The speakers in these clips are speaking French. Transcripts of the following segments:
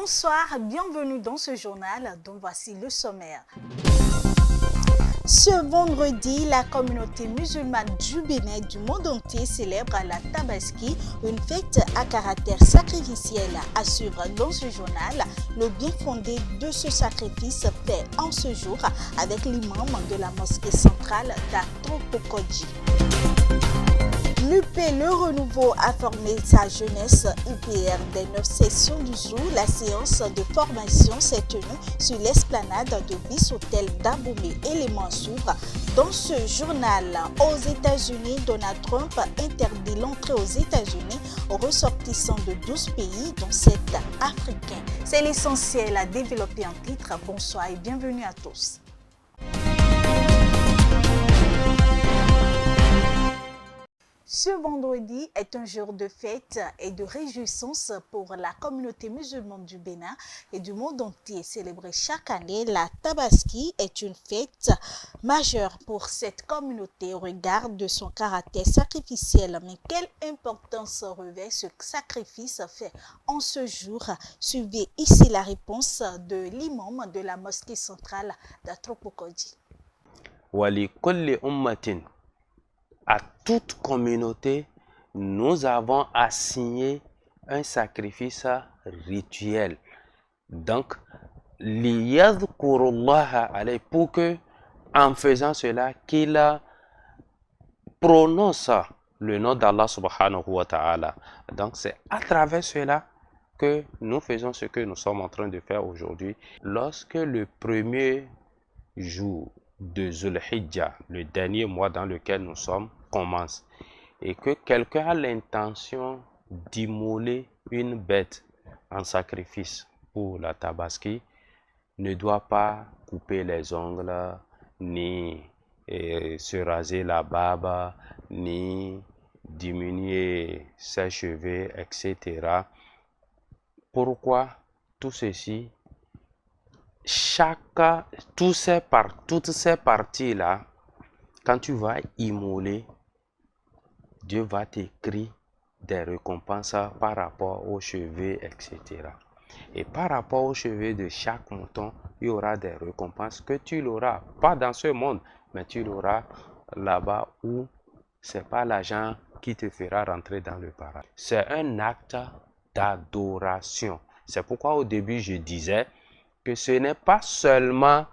Bonsoir, bienvenue dans ce journal dont voici le sommaire. Ce vendredi, la communauté musulmane du Bénin du monde entier célèbre la Tabaski, une fête à caractère sacrificiel. À suivre dans ce journal, le bien fondé de ce sacrifice fait en ce jour avec l'imam de la mosquée centrale d'Atropokodji. L'UP Le Renouveau a formé sa jeunesse UPR des 9 sessions du jour. La séance de formation s'est tenue sur l'esplanade de Bis-Hôtel d'Aboumé et les Mansour. Dans ce journal, aux États-Unis, Donald Trump interdit l'entrée aux États-Unis aux ressortissants de 12 pays, dont 7 africains. C'est l'essentiel à développer en titre. Bonsoir et bienvenue à tous. Ce vendredi est un jour de fête et de réjouissance pour la communauté musulmane du Bénin et du monde entier. Célébrée chaque année, la Tabaski est une fête majeure pour cette communauté au regard de son caractère sacrificiel. Mais quelle importance revêt ce sacrifice fait en ce jour? Suivez ici la réponse de l'imam de la mosquée centrale d'Atropokodji. Wali kulli ummatin. À toute communauté, nous avons assigné un sacrifice rituel. Donc, pour que, en faisant cela, qu'il prononce le nom d'Allah subhanahu wa ta'ala. Donc, c'est à travers cela que nous faisons ce que nous sommes en train de faire aujourd'hui. Lorsque le premier jour de Zulhijjah, le dernier mois dans lequel nous sommes, commence et que quelqu'un a l'intention d'immoler une bête en sacrifice pour la Tabaski, ne doit pas couper les ongles, ni se raser la barbe, ni diminuer ses cheveux, etc. Pourquoi tout ceci? Toutes ces parties-là, quand tu vas immoler, Dieu va t'écrire des récompenses par rapport aux cheveux, etc. Et par rapport aux cheveux de chaque mouton, il y aura des récompenses que tu l'auras, pas dans ce monde, mais tu l'auras là-bas où ce n'est pas l'argent qui te fera rentrer dans le paradis. C'est un acte d'adoration. C'est pourquoi au début je disais que ce n'est pas seulement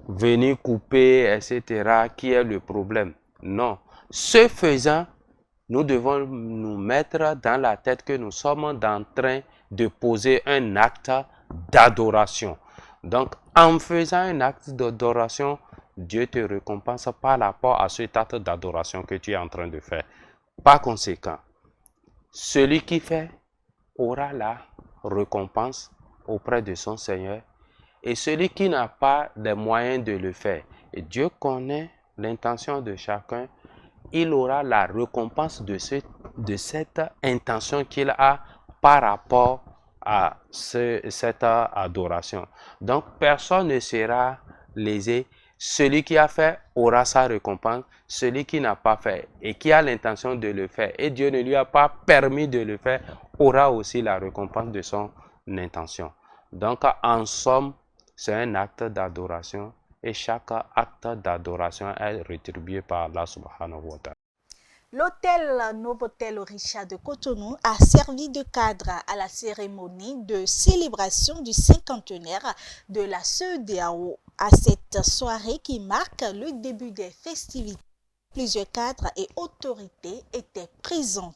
venir couper, etc., qui est le problème. Non. Ce faisant, nous devons nous mettre dans la tête que nous sommes en train de poser un acte d'adoration. Donc, en faisant un acte d'adoration, Dieu te récompense par rapport à cet acte d'adoration que tu es en train de faire. Par conséquent, celui qui fait aura la récompense auprès de son Seigneur. Et celui qui n'a pas les moyens de le faire, et Dieu connaît l'intention de chacun, il aura la récompense de cette intention qu'il a par rapport à cette adoration. Donc, personne ne sera lésé. Celui qui a fait aura sa récompense. Celui qui n'a pas fait et qui a l'intention de le faire, et Dieu ne lui a pas permis de le faire, aura aussi la récompense de son intention. Donc, en somme, c'est un acte d'adoration et chaque acte d'adoration est rétribué par Allah subhanahu wa ta'ala. L'hôtel Novotel Orisha de Cotonou a servi de cadre à la cérémonie de célébration du cinquantenaire de la CEDEAO. À cette soirée qui marque le début des festivités, plusieurs cadres et autorités étaient présents.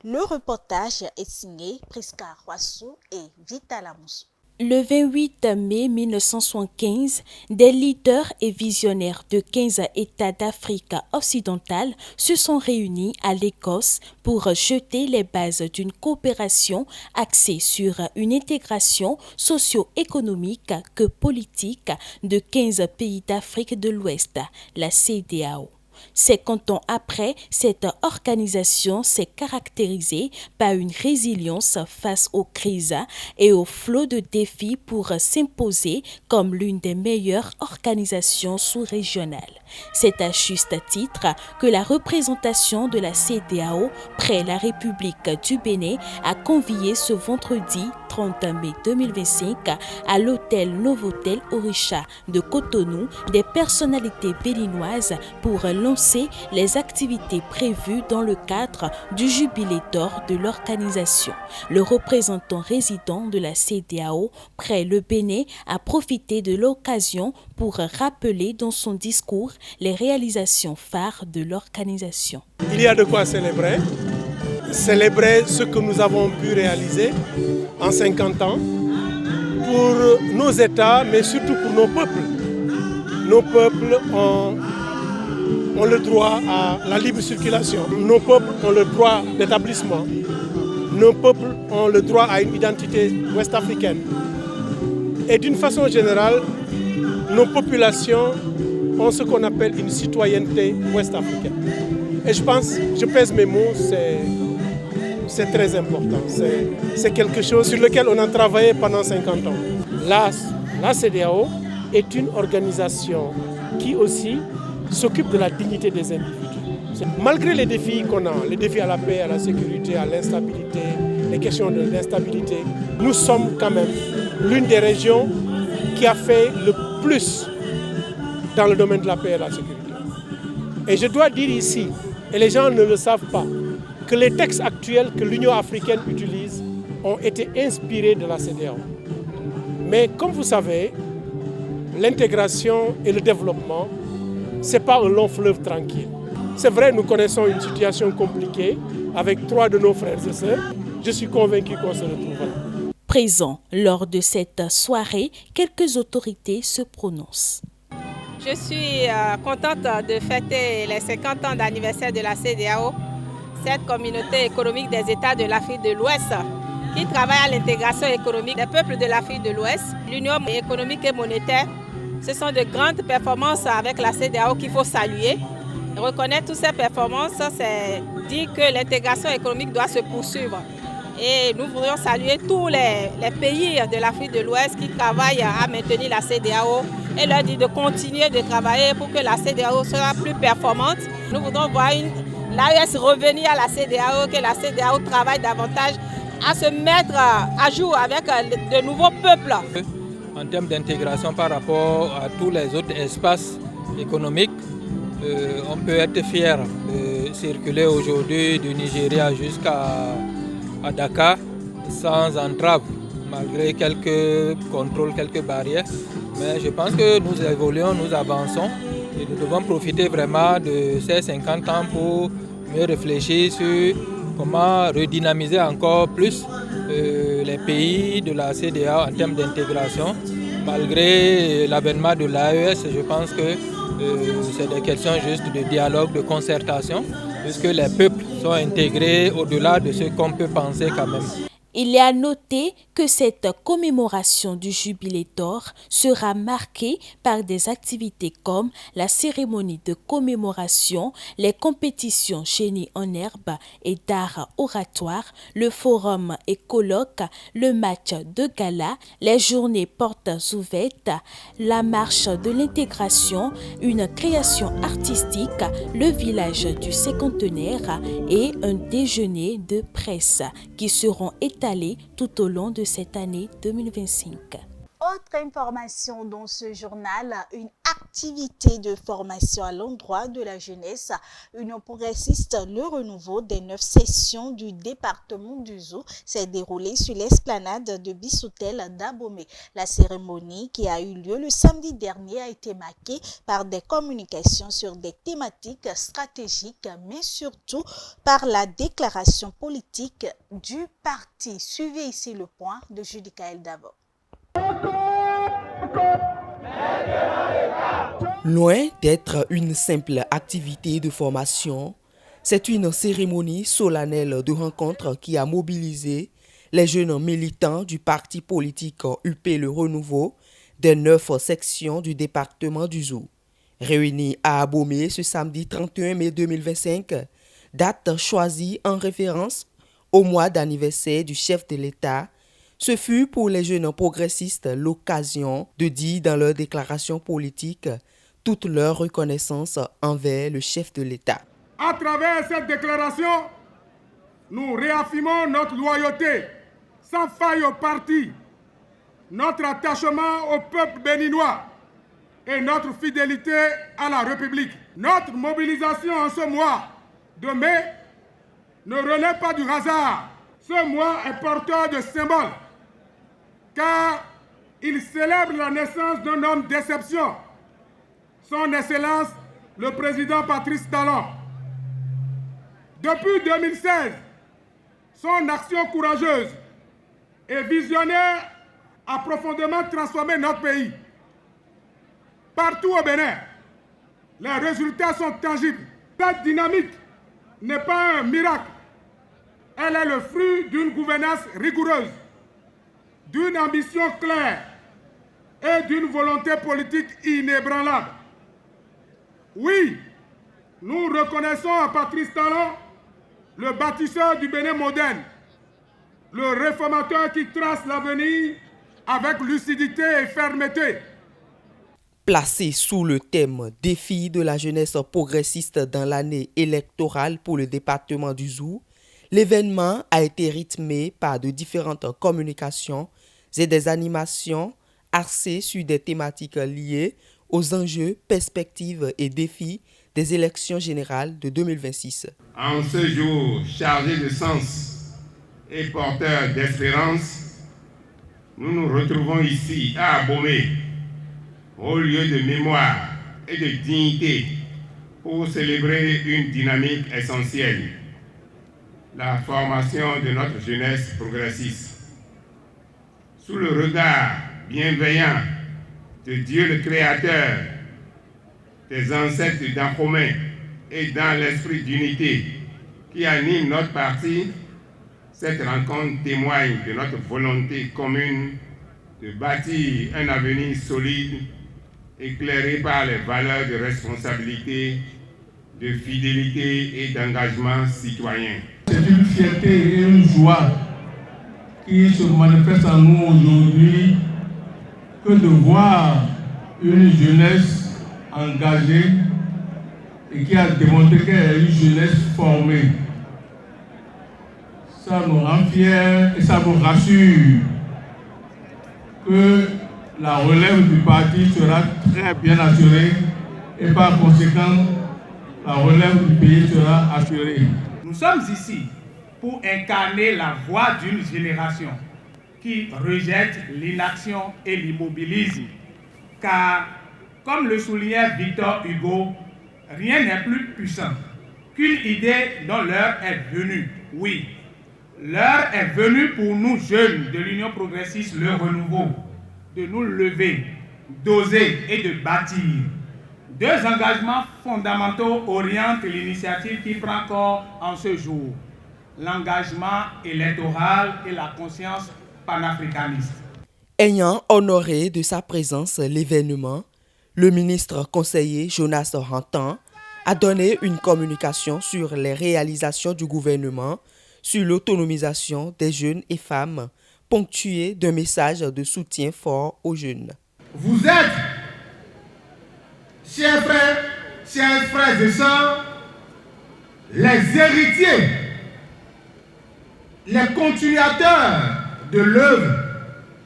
Le reportage est signé Prisca Roissou et Vita Lamoussou. Le 28 mai 1975, des leaders et visionnaires de 15 États d'Afrique occidentale se sont réunis à l'Écosse pour jeter les bases d'une coopération axée sur une intégration socio-économique que politique de 15 pays d'Afrique de l'Ouest, la CEDEAO. 50 ans après, cette organisation s'est caractérisée par une résilience face aux crises et au flot de défis pour s'imposer comme l'une des meilleures organisations sous-régionales. C'est à juste titre que la représentation de la CEDEAO près la République du Bénin a convié ce vendredi 30 mai 2025 à l'hôtel Novotel Orisha de Cotonou des personnalités béninoises pour lancer les activités prévues dans le cadre du jubilé d'or de l'organisation. Le représentant résident de la CEDEAO près le Bénin a profité de l'occasion pour rappeler dans son discours les réalisations phares de l'organisation. Il y a de quoi célébrer ce que nous avons pu réaliser en 50 ans pour nos États, mais surtout pour nos peuples. Nos peuples ont le droit à la libre circulation. Nos peuples ont le droit d'établissement. Nos peuples ont le droit à une identité ouest-africaine. Et d'une façon générale, nos populations ont ce qu'on appelle une citoyenneté ouest-africaine. Et je pèse mes mots, c'est très important. C'est quelque chose sur lequel on a travaillé pendant 50 ans. La CEDEAO est une organisation qui aussi s'occupe de la dignité des individus. Malgré les défis qu'on a, les défis à la paix, à la sécurité, à l'instabilité, les questions d'instabilité, nous sommes quand même l'une des régions qui a fait le plus dans le domaine de la paix et de la sécurité. Et je dois dire ici, et les gens ne le savent pas, que les textes actuels que l'Union africaine utilise ont été inspirés de la CEDEAO. Mais comme vous savez, l'intégration et le développement, ce n'est pas un long fleuve tranquille. C'est vrai, nous connaissons une situation compliquée avec 3 de nos frères et sœurs. Je suis convaincu qu'on se retrouvera. Présent lors de cette soirée, quelques autorités se prononcent. Je suis contente de fêter les 50 ans d'anniversaire de la CEDEAO, cette communauté économique des États de l'Afrique de l'Ouest qui travaille à l'intégration économique des peuples de l'Afrique de l'Ouest. L'Union économique et monétaire, ce sont de grandes performances avec la CEDEAO qu'il faut saluer. Reconnaître toutes ces performances, c'est dire que l'intégration économique doit se poursuivre. Et nous voudrions saluer tous les pays de l'Afrique de l'Ouest qui travaillent à maintenir la CEDEAO et leur dire de continuer de travailler pour que la CEDEAO soit plus performante. Nous voudrons voir l'AES revenir à la CEDEAO, que la CEDEAO travaille davantage à se mettre à jour avec de nouveaux peuples. En termes d'intégration par rapport à tous les autres espaces économiques, on peut être fier de circuler aujourd'hui du Nigeria jusqu'à Dakar sans entrave, malgré quelques contrôles, quelques barrières. Mais je pense que nous évoluons, nous avançons et nous devons profiter vraiment de ces 50 ans pour mieux réfléchir sur comment redynamiser encore plus les pays de la CEDEAO en termes d'intégration. Malgré l'avènement de l'AES, je pense que c'est des questions juste de dialogue, de concertation, puisque les peuples sont intégrés au-delà de ce qu'on peut penser quand même. Il est à noter que cette commémoration du jubilé d'or sera marquée par des activités comme la cérémonie de commémoration, les compétitions génie en herbe et d'art oratoire, le forum et colloque, le match de gala, les journées portes ouvertes, la marche de l'intégration, une création artistique, le village du cinquantenaire et un déjeuner de presse qui seront établis tout au long de cette année 2025. Autre information dans ce journal, une activité de formation à l'endroit de la jeunesse. Union progressiste, le renouveau des 9 sessions du département du Zou s'est déroulée sur l'esplanade de Bissoutel d'Abomey. La cérémonie qui a eu lieu le samedi dernier a été marquée par des communications sur des thématiques stratégiques, mais surtout par la déclaration politique du parti. Suivez ici le point de Judicaël Davo. Loin d'être une simple activité de formation, c'est une cérémonie solennelle de rencontre qui a mobilisé les jeunes militants du parti politique UP Le Renouveau des 9 sections du département du Zou. Réunis à Abomey ce samedi 31 mai 2025, date choisie en référence au mois d'anniversaire du chef de l'État, ce fut pour les jeunes progressistes l'occasion de dire dans leur déclaration politique toute leur reconnaissance envers le chef de l'État. À travers cette déclaration, nous réaffirmons notre loyauté sans faille au parti, notre attachement au peuple béninois et notre fidélité à la République. Notre mobilisation en ce mois de mai ne relève pas du hasard. Ce mois est porteur de symboles, car il célèbre la naissance d'un homme d'exception, son Excellence le président Patrice Talon. Depuis 2016, son action courageuse et visionnaire a profondément transformé notre pays. Partout au Bénin, les résultats sont tangibles. Cette dynamique n'est pas un miracle. Elle est le fruit d'une gouvernance rigoureuse, d'une ambition claire et d'une volonté politique inébranlable. Oui, nous reconnaissons à Patrice Talon le bâtisseur du Bénin moderne, le réformateur qui trace l'avenir avec lucidité et fermeté. Placé sous le thème « Défi de la jeunesse progressiste dans l'année électorale pour le département du Zou », l'événement a été rythmé par de différentes communications et des animations axées sur des thématiques liées aux enjeux, perspectives et défis des élections générales de 2026. En ce jour chargé de sens et porteur d'espérance, nous nous retrouvons ici à Abomey, au lieu de mémoire et de dignité, pour célébrer une dynamique essentielle, la formation de notre jeunesse progressiste. Sous le regard bienveillant de Dieu le Créateur, des ancêtres d'Ahomey et dans l'esprit d'unité qui anime notre parti, cette rencontre témoigne de notre volonté commune de bâtir un avenir solide, éclairé par les valeurs de responsabilité, de fidélité et d'engagement citoyen. C'est une fierté et une joie qui se manifeste en nous aujourd'hui que de voir une jeunesse engagée et qui a démontré qu'elle est une jeunesse formée. Ça nous rend fiers et ça nous rassure que la relève du parti sera très bien assurée et par conséquent, la relève du pays sera assurée. Nous sommes ici pour incarner la voix d'une génération qui rejette l'inaction et l'immobilisme. Car, comme le soulignait Victor Hugo, rien n'est plus puissant qu'une idée dont l'heure est venue. Oui, l'heure est venue pour nous jeunes de l'Union progressiste Le Renouveau, de nous lever, d'oser et de bâtir. Deux engagements fondamentaux orientent l'initiative qui prend corps en ce jour: l'engagement électoral et la conscience panafricaniste. Ayant honoré de sa présence l'événement, le ministre conseiller Jonas Rantan a donné une communication sur les réalisations du gouvernement sur l'autonomisation des jeunes et femmes, ponctuée d'un message de soutien fort aux jeunes. Vous êtes, chers frères et sœurs, les héritiers, les continuateurs de l'œuvre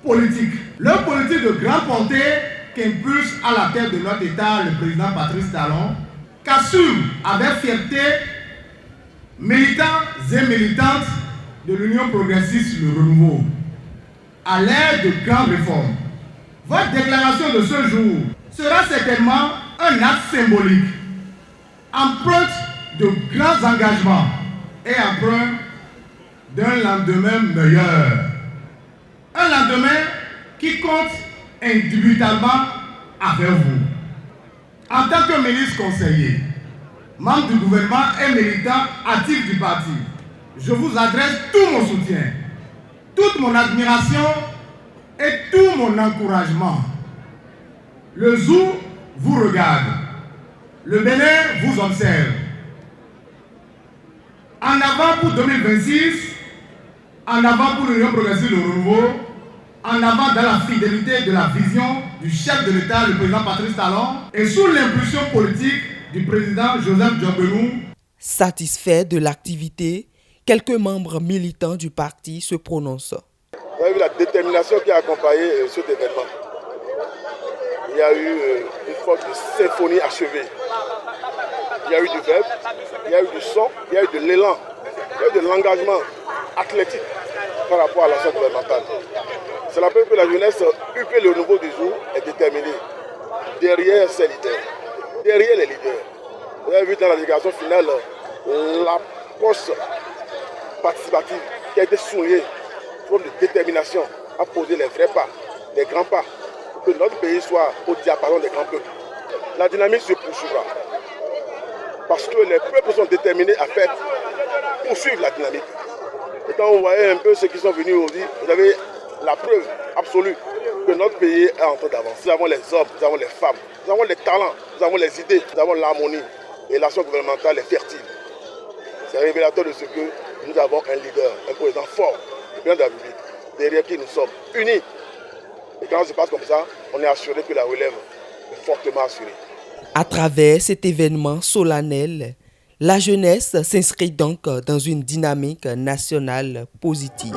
politique. L'œuvre politique de grande portée qu'impulse à la tête de notre État le président Patrice Talon, qu'assument avec fierté militants et militantes de l'Union progressiste Le Renouveau, à l'ère de grandes réformes. Votre déclaration de ce jour sera certainement un acte symbolique, empreinte de grands engagements et empreinte d'un lendemain meilleur. Un lendemain qui compte indubitalement avec vous. En tant que ministre conseiller, membre du gouvernement et militant actif du parti, je vous adresse tout mon soutien, toute mon admiration et tout mon encouragement. Le Zou vous regarde Le Bénin vous observe. En avant pour 2026, en avant pour l'Union progressive, le renouveau, en avant dans la fidélité de la vision du chef de l'État, le président Patrice Talon, et sous l'impulsion politique du président Joseph Diobenou. Satisfait de l'activité, quelques membres militants du parti se prononcent. Vous avez vu la détermination qui a accompagné cet événement. Il y a eu une forme de symphonie achevée. Il y a eu du verbe, il y a eu du son, il y a eu de l'élan, il y a eu de l'engagement athlétique par rapport à l'action gouvernementale. C'est la preuve que la jeunesse UP le nouveau du jour est déterminée derrière ses leaders, derrière les leaders. Vous avez vu dans la déclaration finale l'approche participative qui a été soulignée, forme de détermination à poser les vrais pas, les grands pas, pour que notre pays soit au diapason des grands peuples. La dynamique se poursuivra. Parce que les peuples sont déterminés à faire poursuivre la dynamique. Et quand vous voyez un peu ceux qui sont venus aujourd'hui, vous avez la preuve absolue que notre pays est en train d'avancer. Nous avons les hommes, nous avons les femmes, nous avons les talents, nous avons les idées, nous avons l'harmonie. Et l'action gouvernementale est fertile. C'est révélateur de ce que nous avons un leader, un président fort, le président de la République, derrière qui nous sommes unis. Et quand ça se passe comme ça, on est assuré que la relève est fortement assurée. À travers cet événement solennel, la jeunesse s'inscrit donc dans une dynamique nationale positive.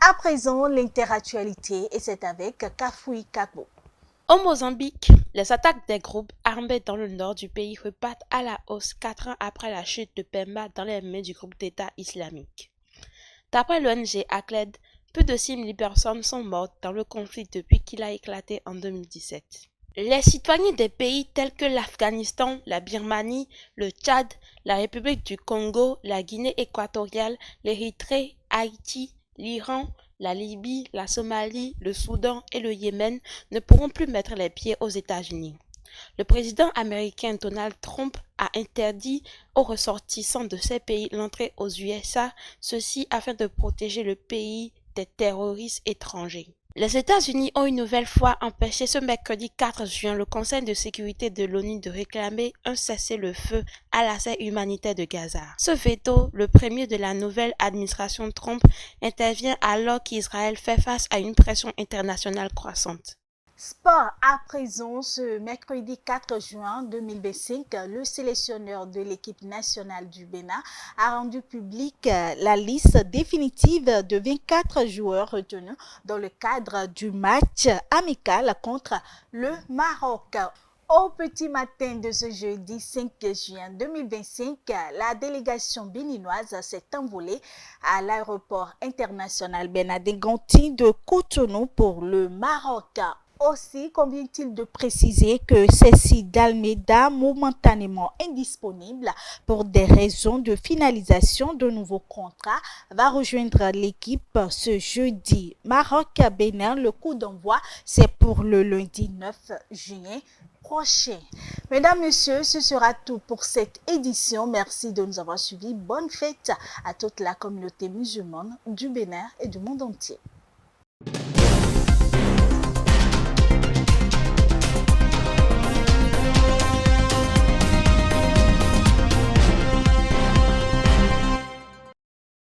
À présent, l'interactualité et c'est avec Kafoui Kabo. Au Mozambique, les attaques des groupes armés dans le nord du pays repartent à la hausse 4 ans après la chute de Pemba dans les mains du groupe d'État islamique. D'après l'ONG ACLED, plus de 6 000 personnes sont mortes dans le conflit depuis qu'il a éclaté en 2017. Les citoyens des pays tels que l'Afghanistan, la Birmanie, le Tchad, la République du Congo, la Guinée équatoriale, l'Érythrée, Haïti, l'Iran, la Libye, la Somalie, le Soudan et le Yémen ne pourront plus mettre les pieds aux États-Unis. Le président américain Donald Trump a interdit aux ressortissants de ces pays l'entrée aux USA, ceci afin de protéger le pays des terroristes étrangers. Les États-Unis ont une nouvelle fois empêché ce mercredi 4 juin le Conseil de sécurité de l'ONU de réclamer un cessez-le-feu à l'assaut humanitaire de Gaza. Ce veto, le premier de la nouvelle administration Trump, intervient alors qu'Israël fait face à une pression internationale croissante. Sport à présent, ce mercredi 4 juin 2025, le sélectionneur de l'équipe nationale du Bénin a rendu publique la liste définitive de 24 joueurs retenus dans le cadre du match amical contre le Maroc. Au petit matin de ce jeudi 5 juin 2025, la délégation béninoise s'est envolée à l'aéroport international Bernardin Gonti de Cotonou pour le Maroc. Aussi, convient-il de préciser que Cécile d'Almeida, momentanément indisponible pour des raisons de finalisation de nouveaux contrats, va rejoindre l'équipe ce jeudi. Maroc-Bénin, le coup d'envoi, c'est pour le lundi 9 juillet prochain. Mesdames, Messieurs, ce sera tout pour cette édition. Merci de nous avoir suivis. Bonne fête à toute la communauté musulmane du Bénin et du monde entier.